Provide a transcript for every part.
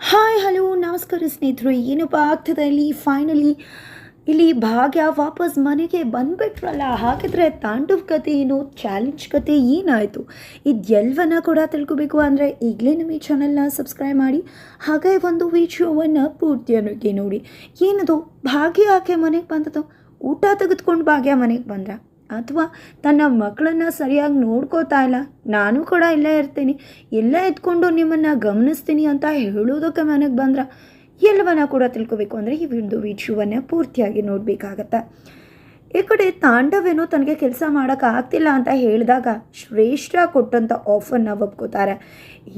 Hi hello ನಮಸ್ಕಾರ ಸ್ನೇಹಿತರು. ಏನಪ್ಪ ಆಗ್ತದೆ ಇಲ್ಲಿ ಭಾಗ್ಯ ವಾಪಸ್ ಮನೆಗೆ ಬಂದುಬಿಟ್ರಲ್ಲ. ಹಾಗಿದ್ರೆ ತಾಂಡವ್ ಕತೆ ಏನು, ಚಾಲೆಂಜ್ ಕತೆ ಏನಾಯಿತು, ಇದೆಲ್ಲವನ್ನ ಕೂಡ ತಿಳ್ಕೊಬೇಕು ಅಂದರೆ ಈಗಲೇ ನಮ್ಮ ಈ ಚಾನಲ್ನ ಸಬ್ಸ್ಕ್ರೈಬ್ ಮಾಡಿ, ಹಾಗೆ ಒಂದು ವಿಡಿಯೋವನ್ನು ಪೂರ್ತಿಯಾಗಿ ನೋಡಿ. ಏನದು, ಭಾಗ್ಯ ಆಕೆ ಮನೆಗೆ ಬಂದದ್ದು, ಊಟ ತೆಗೆದುಕೊಂಡು ಭಾಗ್ಯ ಮನೆಗೆ ಬಂದ್ರ, ಅಥವಾ ತನ್ನ ಮಕ್ಕಳನ್ನು ಸರಿಯಾಗಿ ನೋಡ್ಕೋತಾ ಇಲ್ಲ, ನಾನು ಕೂಡ ಇಲ್ಲೇ ಇರ್ತೀನಿ, ಇಲ್ಲೇ ಎತ್ಕೊಂಡು ನಿಮ್ಮನ್ನು ಗಮನಿಸ್ತೀನಿ ಅಂತ ಹೇಳೋದಕ್ಕೆ ಮನೆಗೆ ಬಂದ್ರ, ಎಲ್ಲವನ್ನ ಕೂಡ ತಿಳ್ಕೊಬೇಕು ಅಂದರೆ ಈ ಒಂದು ವಿಡಿಯೋವನ್ನು ಪೂರ್ತಿಯಾಗಿ ನೋಡಬೇಕಾಗತ್ತೆ. ಈ ಕಡೆ ತಾಂಡವೇನೋ ತನಗೆ ಕೆಲಸ ಮಾಡೋಕ್ಕಾಗ್ತಿಲ್ಲ ಅಂತ ಹೇಳಿದಾಗ ಶ್ರೇಷ್ಠ ಕೊಟ್ಟಂಥ ಆಫರ್ನ ಒಪ್ಕೋತಾರೆ.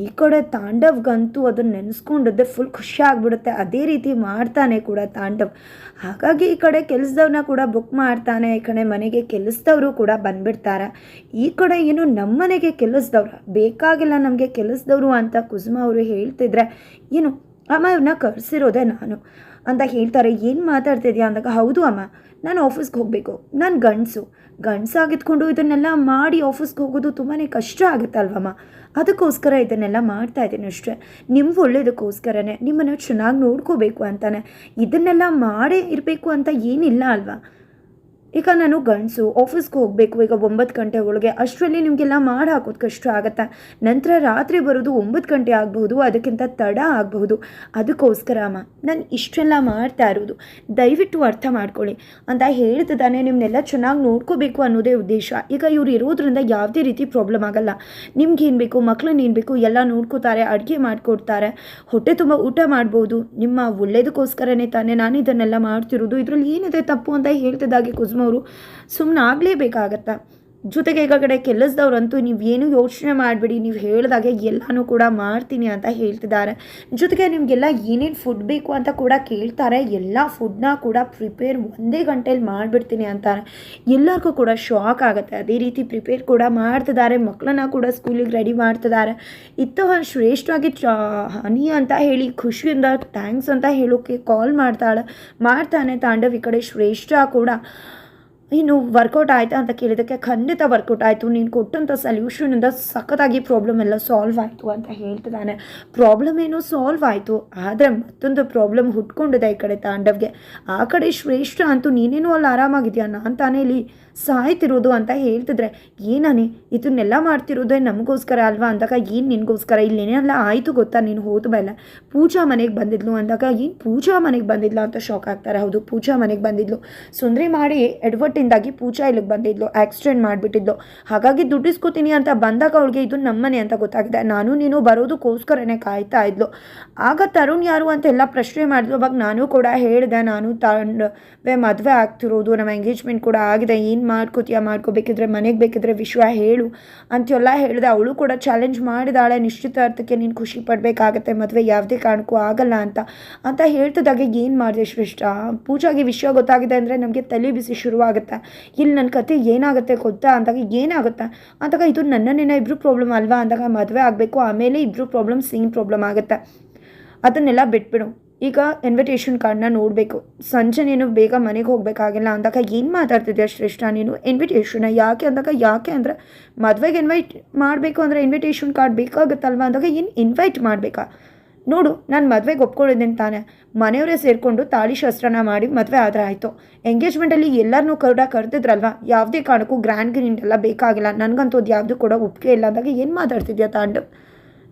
ಈ ಕಡೆ ತಾಂಡವ್ಗಂತೂ ಅದನ್ನು ನೆನೆಸ್ಕೊಂಡಿದ್ದೆ ಫುಲ್ ಖುಷಿ ಆಗಿಬಿಡುತ್ತೆ. ಅದೇ ರೀತಿ ಮಾಡ್ತಾನೆ ಕೂಡ ತಾಂಡವ್. ಹಾಗಾಗಿ ಈ ಕಡೆ ಕೆಲಸದವ್ರನ್ನ ಕೂಡ ಬುಕ್ ಮಾಡ್ತಾನೆ, ಈ ಕಡೆ ಮನೆಗೆ ಕೆಲಸದವರು ಕೂಡ ಬಂದುಬಿಡ್ತಾರೆ. ಈ ಕಡೆ ಏನು ನಮ್ಮ ಮನೆಗೆ ಕೆಲಸದವ್ರ ಬೇಕಾಗಿಲ್ಲ ನಮಗೆ ಕೆಲಸದವರು ಅಂತ ಕುಸುಮ ಅವರು ಹೇಳ್ತಿದ್ರೆ, ಏನು ಅಮ್ಮ ಇವ್ರನ್ನ ಕರೆಸಿರೋದೆ ನಾನು ಅಂತ ಹೇಳ್ತಾರೆ. ಏನು ಮಾತಾಡ್ತಿದ್ಯಾ ಅಂದಾಗ, ಹೌದು ಅಮ್ಮ, ನಾನು ಆಫೀಸ್ಗೆ ಹೋಗಬೇಕು, ನಾನು ಗಂಡಸಾಗಿದ್ಕೊಂಡು ಇದನ್ನೆಲ್ಲ ಮಾಡಿ ಆಫೀಸ್ಗೆ ಹೋಗೋದು ತುಂಬಾ ಕಷ್ಟ ಆಗುತ್ತಲ್ವಮ್ಮ, ಅದಕ್ಕೋಸ್ಕರ ಇದನ್ನೆಲ್ಲ ಮಾಡ್ತಾ ಇದ್ದೀನಿ ಅಷ್ಟೇ, ನಿಮ್ಮ ಒಳ್ಳೇದಕ್ಕೋಸ್ಕರನೇ, ನಿಮ್ಮನ್ನು ಚೆನ್ನಾಗಿ ನೋಡ್ಕೋಬೇಕು ಅಂತಾನೆ, ಇದನ್ನೆಲ್ಲ ಮಾಡೇ ಇರಬೇಕು ಅಂತ ಏನಿಲ್ಲ ಅಲ್ವಾ. ಈಗ ನಾನು ಗಂಡಸು ಆಫೀಸ್ಗೆ ಹೋಗಬೇಕು, ಈಗ 9 ಗಂಟೆ ಒಳಗೆ, ಅಷ್ಟರಲ್ಲಿ ನಿಮಗೆಲ್ಲ ಮಾಡಿ ಹಾಕೋದು ಕಷ್ಟ ಆಗುತ್ತೆ, ನಂತರ ರಾತ್ರಿ ಬರೋದು 9 ಗಂಟೆ ಆಗಬಹುದು, ಅದಕ್ಕಿಂತ ತಡ ಆಗಬಹುದು, ಅದಕ್ಕೋಸ್ಕರ ಅಮ್ಮ ನಾನು ಇಷ್ಟೆಲ್ಲ ಮಾಡ್ತಾ ಇರೋದು, ದಯವಿಟ್ಟು ಅರ್ಥ ಮಾಡ್ಕೊಳ್ಳಿ ಅಂತ ಹೇಳ್ತಿದ್ದಾನೆ. ನಿಮ್ಮನ್ನೆಲ್ಲ ಚೆನ್ನಾಗಿ ನೋಡ್ಕೋಬೇಕು ಅನ್ನೋದೇ ಉದ್ದೇಶ. ಈಗ ಇವ್ರು ಇರೋದ್ರಿಂದ ಯಾವುದೇ ರೀತಿ ಪ್ರಾಬ್ಲಮ್ ಆಗಲ್ಲ. ನಿಮ್ಗೇನು ಬೇಕು, ಮಕ್ಕಳನ್ನೇನು ಬೇಕು ಎಲ್ಲ ನೋಡ್ಕೋತಾರೆ, ಅಡುಗೆ ಮಾಡಿಕೊಡ್ತಾರೆ, ಹೊಟ್ಟೆ ತುಂಬ ಊಟ ಮಾಡ್ಬೋದು, ನಿಮ್ಮ ಒಳ್ಳೇದಕ್ಕೋಸ್ಕರನೇ ತಾನೇ ನಾನು ಇದನ್ನೆಲ್ಲ ಮಾಡ್ತಿರೋದು, ಇದರಲ್ಲಿ ಏನಿದೆ ತಪ್ಪು ಅಂತ ಹೇಳ್ತಿದ್ದಾಗೆ ಕುಸುಮ ಅವರು ಸುಮ್ಮನೆ ಆಗಲೇಬೇಕಾಗತ್ತಾ. ಜೊತೆಗೆ ಈಗ ಕಡೆ ಕೆಲಸದವ್ರಂತೂ ನೀವೇನು ಯೋಚನೆ ಮಾಡಬೇಡಿ, ನೀವು ಹೇಳಿದಾಗೆ ಎಲ್ಲನೂ ಕೂಡ ಮಾಡ್ತೀನಿ ಅಂತ ಹೇಳ್ತಿದ್ದಾರೆ. ಜೊತೆಗೆ ನಿಮಗೆಲ್ಲ ಏನೇನು ಫುಡ್ ಬೇಕು ಅಂತ ಕೂಡ ಕೇಳ್ತಾರೆ, ಎಲ್ಲ ಫುಡ್ನ ಕೂಡ ಪ್ರಿಪೇರ್ 1 ಗಂಟೆಯಲ್ಲಿ ಮಾಡಿಬಿಡ್ತೀನಿ ಅಂತಾರೆ. ಎಲ್ಲರಿಗೂ ಕೂಡ ಶಾಕ್ ಆಗುತ್ತೆ. ಅದೇ ರೀತಿ ಪ್ರಿಪೇರ್ ಕೂಡ ಮಾಡ್ತಿದ್ದಾರೆ, ಮಕ್ಕಳನ್ನ ಕೂಡ ಸ್ಕೂಲಿಗೆ ರೆಡಿ ಮಾಡ್ತಿದ್ದಾರೆ. ಇತ್ತು ಶ್ರೇಷ್ಠವಾಗಿ ಹನಿ ಅಂತ ಹೇಳಿ ಖುಷಿಯಿಂದ ಥ್ಯಾಂಕ್ಸ್ ಅಂತ ಹೇಳೋಕ್ಕೆ ಕಾಲ್ ಮಾಡ್ತಾನೆ ತಾಂಡವ್. ಈ ಕಡೆ ಶ್ರೇಷ್ಠ ಕೂಡ ಇನ್ನು ವರ್ಕೌಟ್ ಆಯಿತಾ ಅಂತ ಕೇಳಿದ್ದಕ್ಕೆ ಖಂಡಿತ ವರ್ಕೌಟ್ ಆಯಿತು, ನೀನು ಕೊಟ್ಟಂಥ ಸಲ್ಯೂಷನಿಂದ ಸಖತ್ತಾಗಿ ಪ್ರಾಬ್ಲಮ್ ಎಲ್ಲ ಸಾಲ್ವ್ ಆಯಿತು ಅಂತ ಹೇಳ್ತಿದ್ದಾನೆ. ಪ್ರಾಬ್ಲಮ್ ಏನೋ ಸಾಲ್ವ್ ಆಯಿತು, ಆದರೆ ಮತ್ತೊಂದು ಪ್ರಾಬ್ಲಮ್ ಹುಟ್ಕೊಂಡಿದೆ ಈ ಕಡೆ ತಾಂಡವ್ಗೆ. ಆ ಕಡೆ ಶ್ರೇಷ್ಠ ಅಂತೂ ನೀನೇನೋ ಅಲ್ಲಿ ಆರಾಮಾಗಿದೆಯಾ, ನಾನು ತಾನೇ ಇಲ್ಲಿ ಸಾಯ್ತಿರೋದು ಅಂತ ಹೇಳ್ತಿದ್ರೆ, ಏನನೇ ಇದನ್ನೆಲ್ಲ ಮಾಡ್ತಿರೋದೇ ನಮಗೋಸ್ಕರ ಅಲ್ವಾ ಅಂದಾಗ, ಏನು ನಿನಗೋಸ್ಕರ, ಇಲ್ಲೇನೆಲ್ಲ ಆಯಿತು ಗೊತ್ತಾ, ನೀನು ಹೋದ ಮೇಲೆ ಪೂಜಾ ಮನೆಗೆ ಬಂದಿದ್ಲು ಅಂದಾಗ, ಏನು ಪೂಜಾ ಮನೆಗೆ ಬಂದಿದ್ಲು ಅಂತ ಶಾಕ್ ಆಗ್ತಾರೆ. ಹೌದು, ಪೂಜಾ ಮನೆಗೆ ಬಂದಿದ್ಲು, ಸುಂದರಿ ಮಾಡಿ ಎಡವಟ್ಟಿಂದಾಗಿ ಪೂಜಾ ಇಲ್ಲಿಗೆ ಬಂದಿದ್ಲು, ಆಕ್ಸಿಡೆಂಟ್ ಮಾಡಿಬಿಟ್ಟಿದ್ಲು, ಹಾಗಾಗಿ ದುಡ್ಡಿಸ್ಕೋತೀನಿ ಅಂತ ಬಂದಾಗ ಅವಳಿಗೆ ಇದು ನಮ್ಮನೆ ಅಂತ ಗೊತ್ತಾಗಿದೆ, ನಾನು ನೀನು ಬರೋದಕ್ಕೋಸ್ಕರನೇ ಕಾಯ್ತಾ ಇದ್ಲು. ಆಗ ತರುಣ್ ಯಾರು ಅಂತೆಲ್ಲ ಪ್ರಶ್ನೆ ಮಾಡಿದ್ಲು. ಅವಾಗ ನಾನು ಕೂಡ ಹೇಳಿದೆ, ನಾನು ತಾಂಡವೇ ಮದುವೆ ಆಗ್ತಿರೋದು, ನಮ್ಮ ಎಂಗೇಜ್ಮೆಂಟ್ ಕೂಡ ಆಗಿದೆ, ಏನು ಮಾಡ್ಕೋಬೇಕಿದ್ರೆ ಮನೆಗೆ ಬೇಕಿದ್ರೆ ವಿಶ್ವ ಹೇಳು ಅಂತೆಲ್ಲ ಹೇಳಿದೆ. ಅವಳು ಕೂಡ ಚಾಲೆಂಜ್ ಮಾಡಿದಾಳೆ, ನಿಶ್ಚಿತಾರ್ಥಕ್ಕೆ ನೀನು ಖುಷಿ ಪಡಬೇಕಾಗತ್ತೆ, ಮದುವೆ ಯಾವುದೇ ಕಾರಣಕ್ಕೂ ಆಗಲ್ಲ ಅಂತ ಹೇಳ್ತಿದ್ದಾಗೆ, ಏನು ಮಾಡಿದೆ ಶ್ರೇಷ್ಠ, ಪೂಜಾಗೆ ವಿಷಯ ಗೊತ್ತಾಗಿದೆ ಅಂದರೆ ನಮಗೆ ತಲೆ ಬಿಸಿ ಶುರುವಾಗುತ್ತೆ, ಇಲ್ಲಿ ನನ್ನ ಕತೆ ಏನಾಗುತ್ತೆ ಗೊತ್ತಾ ಅಂದಾಗ, ಏನಾಗುತ್ತೆ ಅಂದಾಗ, ಇದು ನನ್ನನ್ನೇನೋ ಇಬ್ಬರು ಪ್ರಾಬ್ಲಮ್ ಅಲ್ವಾ ಅಂದಾಗ, ಮದುವೆ ಆಗಬೇಕು ಆಮೇಲೆ ಇಬ್ಬರು ಪ್ರಾಬ್ಲಮ್ ಸೇಮ್ ಪ್ರಾಬ್ಲಮ್ ಆಗುತ್ತೆ, ಅದನ್ನೆಲ್ಲ ಬಿಟ್ಬಿಡು, ಈಗ ಇನ್ವಿಟೇಷನ್ ಕಾರ್ಡ್ನ ನೋಡಬೇಕು, ಸಂಜೆ ನೀನು ಬೇಗ ಮನೆಗೆ ಹೋಗಬೇಕಾಗಿಲ್ಲ ಅಂದಾಗ, ಏನು ಮಾತಾಡ್ತಿದ್ಯಾ ಶ್ರೇಷ್ಠ ನೀನು, ಇನ್ವಿಟೇಷನ್ ಯಾಕೆ ಅಂದಾಗ, ಯಾಕೆ ಅಂದರೆ ಮದುವೆಗೆ ಇನ್ವೈಟ್ ಮಾಡಬೇಕು ಅಂದರೆ ಇನ್ವಿಟೇಷನ್ ಕಾರ್ಡ್ ಬೇಕಾಗುತ್ತಲ್ವ ಅಂದಾಗ, ಏನು ಇನ್ವೈಟ್ ಮಾಡಬೇಕಾ, ನೋಡು ನಾನು ಮದುವೆಗೆ ಒಪ್ಕೊಂಡಿದ್ದೀನಿ ತಾನೆ, ಮನೆಯವರೇ ಸೇರಿಕೊಂಡು ತಾಳಿ ಶಾಸ್ತ್ರನ ಮಾಡಿ ಮದುವೆ ಆದರೆ ಆಯಿತು, ಎಂಗೇಜ್ಮೆಂಟಲ್ಲಿ ಎಲ್ಲರನ್ನೂ ಕರೆದಿದ್ರಲ್ವ, ಯಾವುದೇ ಕಾರಣಕ್ಕೂ ಗ್ರ್ಯಾಂಡ್ ಎಲ್ಲ ಬೇಕಾಗಿಲ್ಲ, ನನಗಂತೂ ಅದು ಯಾವುದೂ ಕೂಡ ಒಪ್ಪಿಗೆ ಇಲ್ಲ ಅಂದಾಗ, ಏನು ಮಾತಾಡ್ತಿದ್ಯಾ ತಾಂಡವ್,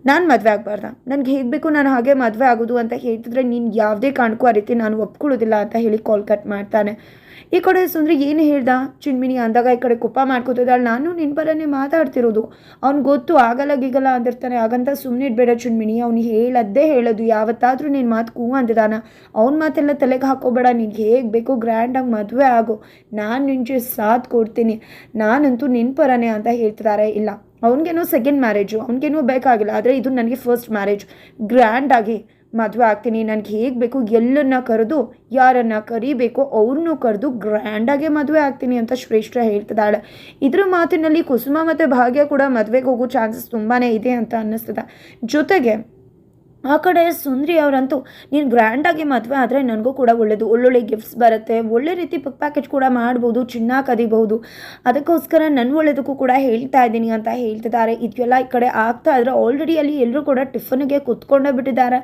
ನಾನು ಮದುವೆ ಆಗಬಾರ್ದ, ನನಗೆ ಹೇಗೆ ಬೇಕು ನಾನು ಹಾಗೆ ಮದುವೆ ಆಗೋದು ಅಂತ ಹೇಳ್ತಿದ್ರೆ, ನೀನು ಯಾವುದೇ ಕಾರಣಕ್ಕೂ ಆ ರೀತಿ ನಾನು ಒಪ್ಕೊಳ್ಳೋದಿಲ್ಲ ಅಂತ ಹೇಳಿ ಕಾಲ್ ಕಟ್ ಮಾಡ್ತಾನೆ. ಈ ಕಡೆ ಸುಂದ್ರಿ ಏನು ಹೇಳ್ದ ಚಿನ್ಮಿನಿ ಅಂದಾಗ, ಈ ಕಡೆ ಕುಪ್ಪ ಮಾಡ್ಕೋತಿದ್ದಾಳೆ, ನಾನು ನಿನ್ನ ಬರನೇ ಮಾತಾಡ್ತಿರೋದು, ಅವ್ನು ಗೊತ್ತು ಆಗಲ್ಲ ಗೀಗಲ್ಲ ಅಂದಿರ್ತಾನೆ, ಹಾಗಂತ ಸುಮ್ಮನೆ ಇಡಬೇಡ ಚಿನ್ಮಿನಿ, ಅವ್ನು ಹೇಳೋದು ಯಾವತ್ತಾದರೂ ನಿನ್ನ ಮಾತು ಕೂ ಅಂದಿದ್ದಾನ, ಅವ್ನ ಮಾತೆಲ್ಲ ತಲೆಗೆ ಹಾಕೋಬೇಡ, ನಿನ್ಗೆ ಹೇಗೆ ಬೇಕು ಗ್ರ್ಯಾಂಡಾಗಿ ಮದುವೆ ಆಗು, ನಾನು ನಿನ್ನ ಸಾಥ್ ಕೊಡ್ತೀನಿ, ನಾನಂತೂ ನಿನ್ನ ಪರನೇ ಅಂತ ಹೇಳ್ತಿದ್ದಾರೆ. ಇಲ್ಲ, ಅವ್ನಿಗೇನೋ ಸೆಕೆಂಡ್ ಮ್ಯಾರೇಜು, ಅವ್ನಿಗೇನೋ ಬೇಕಾಗಿಲ್ಲ, ಆದರೆ ಇದು ನನಗೆ ಫಸ್ಟ್ ಮ್ಯಾರೇಜ್, ಗ್ರ್ಯಾಂಡಾಗಿ ಮದುವೆ ಆಗ್ತೀನಿ, ನನಗೆ ಹೇಗೆ ಬೇಕು ಎಲ್ಲನ್ನ ಕರೆದು, ಯಾರನ್ನು ಕರಿಬೇಕು ಅವ್ರನ್ನೂ ಕರೆದು ಗ್ರ್ಯಾಂಡಾಗೆ ಮದುವೆ ಆಗ್ತೀನಿ ಅಂತ ಶ್ರೇಷ್ಠ ಹೇಳ್ತಿದ್ದಾಳೆ. ಇದ್ರ ಮಾತಿನಲ್ಲಿ ಕುಸುಮ ಮತ್ತು ಭಾಗ್ಯ ಕೂಡ ಮದುವೆಗೆ ಹೋಗೋ ಚಾನ್ಸಸ್ ತುಂಬಾ ಇದೆ ಅಂತ ಅನ್ನಿಸ್ತದೆ. ಜೊತೆಗೆ ಆ ಕಡೆ ಸುಂದ್ರಿ ಅವರಂತೂ ನೀನು ಗ್ರ್ಯಾಂಡಾಗಿ ಮದುವೆ ಆದರೆ ನನಗೂ ಕೂಡ ಒಳ್ಳೆಯದು, ಒಳ್ಳೊಳ್ಳೆ ಗಿಫ್ಟ್ಸ್ ಬರುತ್ತೆ, ಒಳ್ಳೆ ರೀತಿ ಪಿಕ್ ಪ್ಯಾಕೇಜ್ ಕೂಡ ಮಾಡ್ಬೋದು, ಚಿನ್ನ ಕದಿಬಹುದು, ಅದಕ್ಕೋಸ್ಕರ ನನ್ನ ಒಳ್ಳೆಯದಕ್ಕೂ ಕೂಡ ಹೇಳ್ತಾ ಇದ್ದೀನಿ ಅಂತ ಹೇಳ್ತಿದ್ದಾರೆ. ಇದೆಲ್ಲ ಈ ಕಡೆ ಆಗ್ತಾ ಇದ್ರೆ ಆಲ್ರೆಡಿ ಅಲ್ಲಿ ಎಲ್ಲರೂ ಕೂಡ ಟಿಫನ್ಗೆ ಕುತ್ಕೊಂಡೇ ಬಿಟ್ಟಿದ್ದಾರೆ.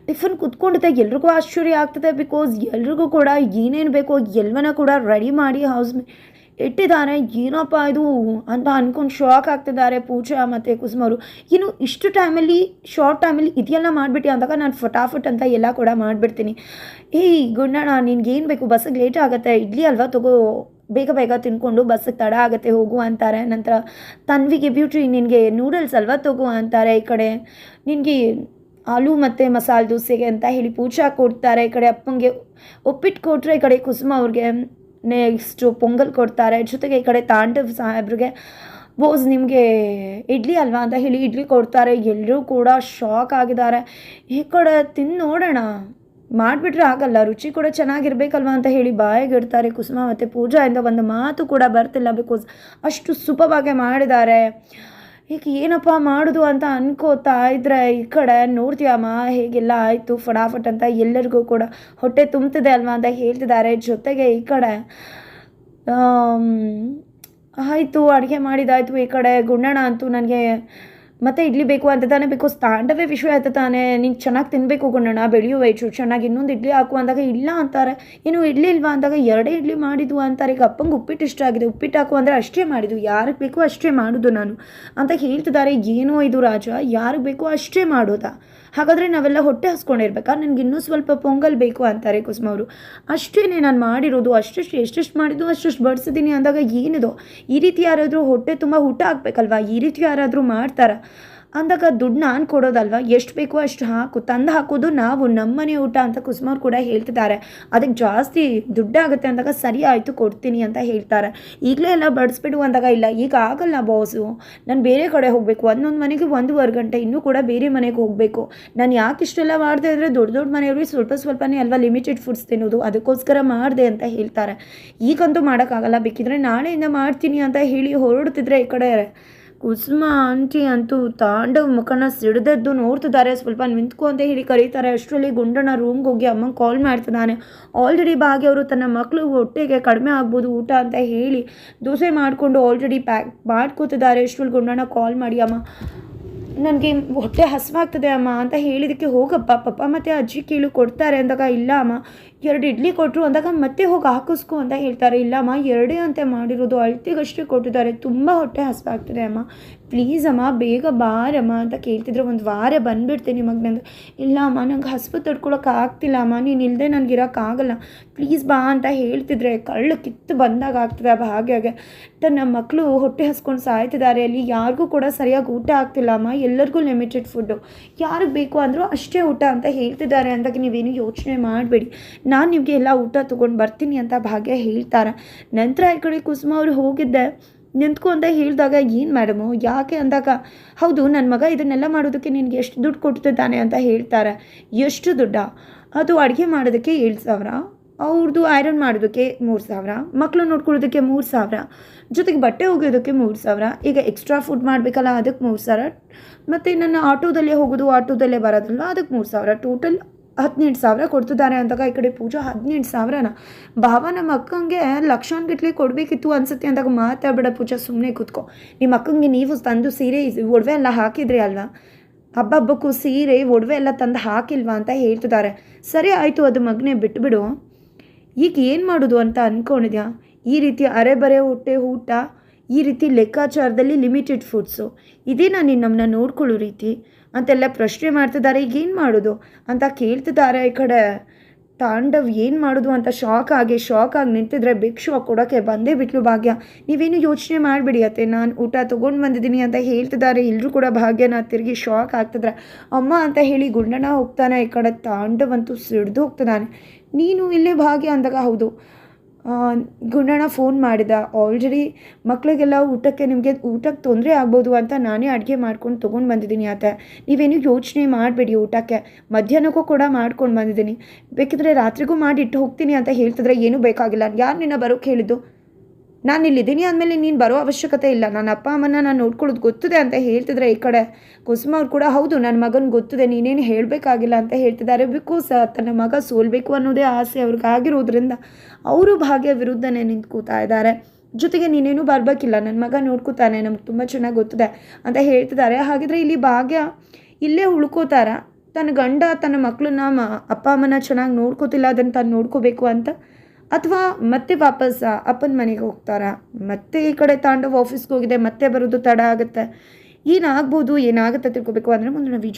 ಟಿಫನ್ ಕುತ್ಕೊಂಡಿದ್ದೆ ಎಲ್ರಿಗೂ ಆಶ್ಚರ್ಯ ಆಗ್ತದೆ. ಬಿಕಾಸ್ ಎಲ್ರಿಗೂ ಕೂಡ ಏನೇನು ಬೇಕೋ ಎಲ್ಲವನ್ನ ಕೂಡ ರೆಡಿ ಮಾಡಿ ಹೌಸ್ ಇಟ್ಟಿದ್ದಾರೆ. ಏನಪ್ಪ ಇದು ಅಂತ ಅಂದ್ಕೊಂಡು ಶಾಕ್ ಆಗ್ತಿದ್ದಾರೆ ಪೂಜಾ ಮತ್ತು ಕುಸುಮವರು. ಇನ್ನು ಇಷ್ಟು ಟೈಮಲ್ಲಿ ಶಾರ್ಟ್ ಟೈಮಲ್ಲಿ ಇದೆಲ್ಲ ಮಾಡಿಬಿಟ್ಟು ಅಂದಾಗ ನಾನು ಫಟಾಫಟ್ ಅಂತ ಎಲ್ಲ ಕೂಡ ಮಾಡಿಬಿಡ್ತೀನಿ. ಏಯ್ ಗುಂಡಣ್ಣ ನಿನ್ಗೇನು ಬೇಕು, ಬಸ್ಸಿಗೆ ಲೇಟ್ ಆಗುತ್ತೆ, ಇಡ್ಲಿ ಅಲ್ವಾ ತಗೋ, ಬೇಗ ಬೇಗ ತಿನ್ಕೊಂಡು ಬಸ್ಸಿಗೆ ತಡ ಆಗುತ್ತೆ ಹೋಗು ಅಂತಾರೆ. ನಂತರ ತನ್ವಿಗೆ ಬ್ಯೂಟಿ ನಿನಗೆ ನೂಡಲ್ಸ್ ಅಲ್ವಾ ತಗೋ ಅಂತಾರೆ. ಈ ಕಡೆ ನಿನಗೆ ಆಲೂ ಮತ್ತು ಮಸಾಲೆ ದೋಸೆಗೆ ಅಂತ ಹೇಳಿ ಪೂಜಾ ಕೊಡ್ತಾರೆ. ಈ ಕಡೆ ಅಪ್ಪಂಗೆ ಉಪ್ಪಿಟ್ಟು ಕೊಟ್ಟರೆ ಈ ಕಡೆ ಕುಸುಮ ಅವ್ರಿಗೆ ನೆಕ್ಸ್ಟು ಪೊಂಗಲ್ ಕೊಡ್ತಾರೆ. ಜೊತೆಗೆ ಈ ಕಡೆ ತಾಂಡವ್ ಸಾಹೇಬ್ರಿಗೆ ಬೋಸ್ ನಿಮಗೆ ಇಡ್ಲಿ ಅಲ್ವಾ ಅಂತ ಹೇಳಿ ಇಡ್ಲಿ ಕೊಡ್ತಾರೆ. ಎಲ್ಲರೂ ಕೂಡ ಶಾಕ್ ಆಗಿದ್ದಾರೆ. ಈ ಕಡೆ ತಿಂದು ನೋಡೋಣ, ಮಾಡಿಬಿಟ್ರೆ ಆಗಲ್ಲ, ರುಚಿ ಕೂಡ ಚೆನ್ನಾಗಿರ್ಬೇಕಲ್ವ ಅಂತ ಹೇಳಿ ಬಾಯಿಗೆ ಇಡ್ತಾರೆ ಕುಸುಮ ಮತ್ತು ಪೂಜಾಯಿಂದ ಒಂದು ಮಾತು ಕೂಡ ಬರ್ತಿಲ್ಲ. ಬಿಕಾಸ್ ಅಷ್ಟು ಸುಲಭವಾಗಿ ಮಾಡಿದ್ದಾರೆ. ಈಗ ಏನಪ್ಪ ಮಾಡೋದು ಅಂತ ಅನ್ಕೋತಾ ಇದ್ರೆ ಈ ಕಡೆ ನೋಡ್ತೀಯಮ್ಮ ಹೇಗೆಲ್ಲ ಆಯಿತು ಫಟಾಫಟ್ ಅಂತ ಎಲ್ಲರಿಗೂ ಕೂಡ ಹೊಟ್ಟೆ ತುಂಬ್ತಿದೆ ಅಲ್ವಾ ಅಂತ ಹೇಳ್ತಿದ್ದಾರೆ. ಜೊತೆಗೆ ಈ ಕಡೆ ಆಯಿತು ಅಡುಗೆ ಮಾಡಿದಾಯಿತು. ಈ ಕಡೆ ಗುಂಡಣ್ಣ ಅಂತೂ ನನಗೆ ಮತ್ತೆ ಇಡ್ಲಿ ಬೇಕು ಅಂತ ತಾನೆ, ಬಿಕಾಸ್ ತಾಂಡವೇ ವಿಷಯ ಆಯ್ತು ತಾನೆ, ನೀನು ಚೆನ್ನಾಗಿ ತಿನ್ನಬೇಕು ಗುಂಡಣ್ಣ, ಬೆಳೆಯುವ ಹೆಚ್ಚು ಚೆನ್ನಾಗಿ ಇನ್ನೊಂದು ಇಡ್ಲಿ ಹಾಕು ಅಂದಾಗ ಇಲ್ಲ ಅಂತಾರೆ. ಇನ್ನು ಇಡ್ಲಿ ಇಲ್ವಾ ಅಂದಾಗ ಎರಡೇ ಇಡ್ಲಿ ಮಾಡಿದ್ವು ಅಂತಾರೆ. ಈಗ ಅಪ್ಪಂಗೆ ಉಪ್ಪಿಟ್ಟು ಇಷ್ಟ ಆಗಿದೆ, ಉಪ್ಪಿಟ್ಟು ಹಾಕು ಅಂದರೆ ಅಷ್ಟೇ ಮಾಡಿದ್ದು, ಯಾರಿಗೆ ಬೇಕೋ ಅಷ್ಟೇ ಮಾಡೋದು ನಾನು ಅಂತ ಹೇಳ್ತಿದ್ದಾರೆ. ಏನೋ ಇದು ರಾಜ, ಯಾರಿಗೆ ಬೇಕೋ ಅಷ್ಟೇ ಮಾಡೋದಾ? ಹಾಗಾದರೆ ನಾವೆಲ್ಲ ಹೊಟ್ಟೆ ಹಸ್ಕೊಂಡಿರ್ಬೇಕಾ? ನನಗೆ ಇನ್ನೂ ಸ್ವಲ್ಪ ಪೊಂಗಲ್ ಬೇಕು ಅಂತಾರೆ ಕುಸುಮವರು. ಅಷ್ಟೇ ನಾನು ಮಾಡಿರೋದು, ಅಷ್ಟಷ್ಟು ಎಷ್ಟೆಷ್ಟು ಮಾಡಿದ್ದು ಅಷ್ಟಷ್ಟು ಬಡಿಸಿದ್ದೀನಿ ಅಂದಾಗ ಏನಿದು ಈ ರೀತಿ ಯಾರಾದರೂ ಹೊಟ್ಟೆ ತುಂಬ ಊಟ ಹಾಕ್ಬೇಕಲ್ವಾ, ಈ ರೀತಿ ಯಾರಾದರೂ ಮಾಡ್ತಾರ ಅಂದಾಗ ದುಡ್ಡು ನಾನು ಕೊಡೋದಲ್ವ, ಎಷ್ಟು ಬೇಕೋ ಅಷ್ಟು ಹಾಕು, ತಂದು ಹಾಕೋದು ನಾವು, ನಮ್ಮನೆ ಊಟ ಅಂತ ಕುಸುಮವ್ರು ಕೂಡ ಹೇಳ್ತಿದ್ದಾರೆ. ಅದಕ್ಕೆ ಜಾಸ್ತಿ ದುಡ್ಡಾಗುತ್ತೆ ಅಂದಾಗ ಸರಿ ಆಯಿತು ಕೊಡ್ತೀನಿ ಅಂತ ಹೇಳ್ತಾರೆ. ಈಗಲೇ ಎಲ್ಲ ಬಡಿಸ್ಬಿಡು ಅಂದಾಗ ಇಲ್ಲ ಈಗ ಆಗಲ್ಲ ಬಾಸು, ನಾನು ಬೇರೆ ಕಡೆ ಹೋಗಬೇಕು, ಒಂದೊಂದು ಮನೆಗೆ 1.5 ಗಂಟೆ ಇನ್ನೂ ಕೂಡ ಬೇರೆ ಮನೆಗೆ ಹೋಗಬೇಕು, ನಾನು ಯಾಕೆ ಇಷ್ಟೆಲ್ಲ ಮಾಡಿದೆ ಅಂದರೆ ದೊಡ್ಡ ದೊಡ್ಡ ಮನೆಯವ್ರಿಗೆ ಸ್ವಲ್ಪ ಸ್ವಲ್ಪನೇ ಅಲ್ವಾ ಲಿಮಿಟೆಡ್ ಫುಡ್ಸ್ ತಿನ್ನೋದು, ಅದಕ್ಕೋಸ್ಕರ ಮಾಡಿದೆ ಅಂತ ಹೇಳ್ತಾರೆ. ಈಗಂತೂ ಮಾಡೋಕ್ಕಾಗಲ್ಲ, ಬೇಕಿದ್ರೆ ನಾಳೆಯಿಂದ ಮಾಡ್ತೀನಿ ಅಂತ ಹೇಳಿ ಹೊರಡ್ತಿದ್ರೆ ಈ ಕಡೆ ಕುಸುಮ ಆಂಟಿ ಅಂತೂ ತಾಂಡವ್ ಮುಖನ ಸಿಡ್ದದ್ದು ನೋಡ್ತಿದ್ದಾರೆ. ಸ್ವಲ್ಪ ನಿಂತ್ಕೊ ಅಂತ ಹೇಳಿ ಕರೀತಾರೆ. ಅಷ್ಟರಲ್ಲಿ ಗುಂಡಣ್ಣ ರೂಮ್ಗೆ ಹೋಗಿ ಅಮ್ಮಂಗೆ ಕಾಲ್ ಮಾಡ್ತಿದ್ದಾನೆ. ಆಲ್ರೆಡಿ ಭಾಗ್ಯ ಅವರು ತನ್ನ ಮಕ್ಕಳು ಹೊಟ್ಟೆಗೆ ಕಡಿಮೆ ಆಗ್ಬೋದು ಊಟ ಅಂತ ಹೇಳಿ ದೋಸೆ ಮಾಡಿಕೊಂಡು ಆಲ್ರೆಡಿ ಪ್ಯಾಕ್ ಮಾಡ್ಕೋತಿದ್ದಾರೆ. ಅಷ್ಟರಲ್ಲಿ ಗುಂಡಣ್ಣ ಕಾಲ್ ಮಾಡಿ ಅಮ್ಮ ನನಗೆ ಹೊಟ್ಟೆ ಹಸಿವಾಗ್ತದೆ ಅಮ್ಮ ಅಂತ ಹೇಳಿದಕ್ಕೆ ಹೋಗಪ್ಪ ಪಪ್ಪ ಮತ್ತು ಅಜ್ಜಿ ಕೇಳು ಕೊಡ್ತಾರೆ ಅಂದಾಗ ಇಲ್ಲ ಅಮ್ಮ 2 ಇಡ್ಲಿ ಕೊಟ್ಟರು ಅಂದಾಗ ಮತ್ತೆ ಹೋಗಿ ಹಾಕಿಸ್ಕೊ ಅಂತ ಹೇಳ್ತಾರೆ. ಇಲ್ಲಮ್ಮ 2 ಅಂತ ಮಾಡಿರೋದು, ಅಳ್ತಿಗಷ್ಟೇ ಕೊಟ್ಟಿದ್ದಾರೆ, ತುಂಬ ಹೊಟ್ಟೆ ಹಸಿವಾಗ್ತದೆ ಅಮ್ಮ, ಪ್ಲೀಸ್ ಅಮ್ಮ ಬೇಗ ಬಾರಮ್ಮ ಅಂತ ಕೇಳ್ತಿದ್ರು. 1 ವಾರ ಬಂದುಬಿಡ್ತೀನಿ ಮಗನಂದ್ರೆ ಇಲ್ಲ ಅಮ್ಮ ನಂಗೆ ಹಸಿವು ತಡ್ಕೊಳಕ್ಕೆ ಆಗ್ತಿಲ್ಲ ಅಮ್ಮ, ನೀನು ಇಲ್ಲದೆ ನನಗೆ ಇರೋಕ್ಕಾಗಲ್ಲ, ಪ್ಲೀಸ್ ಬಾ ಅಂತ ಹೇಳ್ತಿದ್ರೆ ಕಳ್ಳು ಕಿತ್ತು ಬಂದಾಗ ಆಗ್ತದೆ. ಭಾಗ್ಯಗೆ ತನ್ನ ಮಕ್ಕಳು ಹೊಟ್ಟೆ ಹಸ್ಕೊಂಡು ಸಾಯ್ತಿದ್ದಾರೆ, ಅಲ್ಲಿ ಯಾರಿಗೂ ಕೂಡ ಸರಿಯಾಗಿ ಊಟ ಆಗ್ತಿಲ್ಲ ಅಮ್ಮ, ಎಲ್ಲರಿಗೂ ಲಿಮಿಟೆಡ್ ಫುಡ್ಡು, ಯಾರಿಗೆ ಬೇಕು ಅಂದರೂ ಅಷ್ಟೇ ಊಟ ಅಂತ ಹೇಳ್ತಿದ್ದಾರೆ ಅಂದಾಗ ನೀವೇನು ಯೋಚನೆ ಮಾಡಬೇಡಿ, ನಾನು ನಿಮಗೆ ಎಲ್ಲ ಊಟ ತೊಗೊಂಡು ಬರ್ತೀನಿ ಅಂತ ಭಾಗ್ಯ ಹೇಳ್ತಾರೆ. ನಂತರ ಈ ಕಡೆ ಕುಸುಮ ಅವರು ಹೋಗಿದ್ದೆ ನಿಂತ್ಕೊ ಅಂತ ಹೇಳಿದಾಗ ಏನು ಮೇಡಮು ಯಾಕೆ ಅಂದಾಗ ಹೌದು ನನ್ನ ಮಗ ಇದನ್ನೆಲ್ಲ ಮಾಡೋದಕ್ಕೆ ನಿನಗೆ ಎಷ್ಟು ದುಡ್ಡು ಕೊಡ್ತಿದ್ದಾನೆ ಅಂತ ಹೇಳ್ತಾರೆ. ಎಷ್ಟು ದುಡ್ಡ? ಅದು ಅಡುಗೆ ಮಾಡೋದಕ್ಕೆ 7,000, ಅವ್ರದ್ದು ಐರನ್ ಮಾಡೋದಕ್ಕೆ 3,000, ಮಕ್ಕಳು ನೋಡ್ಕೊಳ್ಳೋದಕ್ಕೆ 3,000, ಜೊತೆಗೆ ಬಟ್ಟೆ ಒಗೆಯೋದಕ್ಕೆ 3,000, ಈಗ ಎಕ್ಸ್ಟ್ರಾ ಫುಡ್ ಮಾಡಬೇಕಲ್ಲ ಅದಕ್ಕೆ 3,000, ಮತ್ತು ನನ್ನ ಆಟೋದಲ್ಲೇ ಹೋಗೋದು ಆಟೋದಲ್ಲೇ ಬರೋದಲ್ವ ಅದಕ್ಕೆ 3,000, ಟೋಟಲ್ 18,000 ಕೊಡ್ತಿದ್ದಾರೆ ಅಂದಾಗ ಈ ಕಡೆ ಪೂಜಾ 18,000ನ ಭಾವ ನಮ್ಮ ಅಕ್ಕಂಗೆ ಲಕ್ಷಾನ್ಗಟ್ಲೆ ಕೊಡಬೇಕಿತ್ತು ಅನ್ಸುತ್ತೆ ಅಂದಾಗ ಮಾತಾಡಬೇಡ ಪೂಜಾ, ಸುಮ್ಮನೆ ಕೂತ್ಕೊ, ನಿಮ್ಮ ಅಕ್ಕಂಗೆ ನೀವು ತಂದು ಸೀರೆ ಒಡವೆ ಎಲ್ಲ ಹಾಕಿದ್ರಿ ಅಲ್ವಾ, ಹಬ್ಬಕ್ಕೂ ಸೀರೆ ಒಡವೆ ಎಲ್ಲ ತಂದು ಹಾಕಿಲ್ವಾ ಅಂತ ಹೇಳ್ತಿದ್ದಾರೆ. ಸರಿ ಆಯಿತು ಅದು ಮಗನೇ ಬಿಟ್ಬಿಡು, ಈಗ ಏನು ಮಾಡೋದು ಅಂತ ಅಂದ್ಕೊಂಡಿದ್ಯಾ? ಈ ರೀತಿ ಅರೆಬರೆ ಹೊಟ್ಟೆ ಊಟ, ಈ ರೀತಿ ಲೆಕ್ಕಾಚಾರದಲ್ಲಿ ಲಿಮಿಟೆಡ್ ಫುಡ್ಸು, ಇದೇನಾ ನೀನು ನಮ್ಮನ್ನ ನೋಡ್ಕೊಳ್ಳೋ ರೀತಿ ಅಂತೆಲ್ಲ ಪ್ರಶ್ನೆ ಮಾಡ್ತಿದ್ದಾರೆ. ಈಗ ಏನು ಮಾಡೋದು ಅಂತ ಕೇಳ್ತಿದ್ದಾರೆ. ಈ ಕಡೆ ತಾಂಡವ್ ಏನು ಮಾಡೋದು ಅಂತ ಶಾಕ್ ಆಗಿ ನಿಂತಿದ್ರೆ ಬಿಗ್ ಶಾಕ್ ಕೊಡೋಕ್ಕೆ ಬಂದೇ ಬಿಟ್ಲು ಭಾಗ್ಯ. ನೀವೇನು ಯೋಚನೆ ಮಾಡಬೇಡಿ ಅತ್ತೆ, ನಾನು ಊಟ ತೊಗೊಂಡು ಬಂದಿದ್ದೀನಿ ಅಂತ ಹೇಳ್ತಿದ್ದಾರೆ. ಎಲ್ಲರೂ ಕೂಡ ಭಾಗ್ಯನ ತಿರುಗಿ ಶಾಕ್ ಆಗ್ತಿದ್ರೆ ಅಮ್ಮ ಅಂತ ಹೇಳಿ ಗುಂಡಣ್ಣ ಹೋಗ್ತಾನೆ. ಈ ಕಡೆ ತಾಂಡವ್ ಅಂತೂ ಸಿಡ್ದು ಹೋಗ್ತಿದ್ದಾನೆ. ನೀನು ಇಲ್ಲೇ ಭಾಗ್ಯ ಅಂದಾಗ ಹೌದು ಗುಂಡಣ್ಣ ಫೋನ್ ಮಾಡಿದ, ಆಲ್ರೆಡಿ ಮಕ್ಕಳಿಗೆಲ್ಲ ನಿಮಗೆ ಊಟಕ್ಕೆ ತೊಂದರೆ ಆಗ್ಬೋದು ಅಂತ ನಾನೇ ಅಡುಗೆ ಮಾಡ್ಕೊಂಡು ತೊಗೊಂಡು ಬಂದಿದ್ದೀನಿ ಅತ್ತೆ, ನೀವೇನು ಯೋಚನೆ ಮಾಡಬೇಡಿ, ಊಟಕ್ಕೆ ಮಧ್ಯಾಹ್ನಕ್ಕೂ ಕೂಡ ಮಾಡ್ಕೊಂಡು ಬಂದಿದ್ದೀನಿ, ಬೇಕಿದ್ರೆ ರಾತ್ರಿಗೂ ಮಾಡಿ ಇಟ್ಟು ಹೋಗ್ತೀನಿ ಅಂತ ಹೇಳ್ತಿದ್ರೆ ಏನೂ ಬೇಕಾಗಿಲ್ಲ, ಯಾರು ನಿನ್ನ ಬರೋಕ್ಕೆ ಹೇಳಿದ್ದು? ನಾನು ಇಲ್ಲಿದ್ದೀನಿ ಅಂದಮೇಲೆ ನೀನು ಬರೋ ಅವಶ್ಯಕತೆ ಇಲ್ಲ, ನನ್ನ ಅಪ್ಪ ಅಮ್ಮನ ನಾನು ನೋಡ್ಕೊಳ್ಳೋದು ಗೊತ್ತಿದೆ ಅಂತ ಹೇಳ್ತಿದ್ರೆ ಈ ಕಡೆ ಕುಸುಮ ಅವ್ರು ಕೂಡ ಹೌದು ನನ್ನ ಮಗನ ಗೊತ್ತಿದೆ, ನೀನೇನು ಹೇಳಬೇಕಾಗಿಲ್ಲ ಅಂತ ಹೇಳ್ತಿದ್ದಾರೆ. ಬಿಕಾಸ್ ತನ್ನ ಮಗ ಸೋಲ್ಬೇಕು ಅನ್ನೋದೇ ಆಸೆ ಅವ್ರಿಗಾಗಿರೋದ್ರಿಂದ ಅವರು ಭಾಗ್ಯ ವಿರುದ್ಧನೇ ನಿಂತ್ಕೋತಾ ಇದ್ದಾರೆ. ಜೊತೆಗೆ ನೀನೇನು ಬರಬೇಕಿಲ್ಲ, ನನ್ನ ಮಗ ನೋಡ್ಕೋತಾನೆ, ನಮ್ಗೆ ತುಂಬ ಚೆನ್ನಾಗಿ ಗೊತ್ತಿದೆ ಅಂತ ಹೇಳ್ತಿದ್ದಾರೆ. ಹಾಗಿದ್ರೆ ಇಲ್ಲಿ ಭಾಗ್ಯ ಇಲ್ಲೇ ಉಳ್ಕೋತಾರ, ತನ್ನ ಗಂಡ ತನ್ನ ಮಕ್ಕಳನ್ನ ಅಪ್ಪ ಅಮ್ಮನ ಚೆನ್ನಾಗಿ ನೋಡ್ಕೋತಿಲ್ಲ, ಅದನ್ನು ತಾನು ನೋಡ್ಕೋಬೇಕು ಅಂತ, ಅಥವಾ ಮತ್ತೆ ವಾಪಸ್ ಅಪ್ಪನ ಮನೆಗೆ ಹೋಗ್ತಾರಾ? ಮತ್ತೆ ಈ ಕಡೆ ತಾಂಡವ್ ಆಫೀಸ್ಗೆ ಹೋಗಿದೆ, ಮತ್ತೆ ಬರೋದು ತಡ ಆಗುತ್ತೆ. ಏನಾಗ್ಬೋದು, ಏನಾಗುತ್ತೆ ತಿಳ್ಕೊಬೇಕು ಅಂದರೆ ಮುಂದಿನ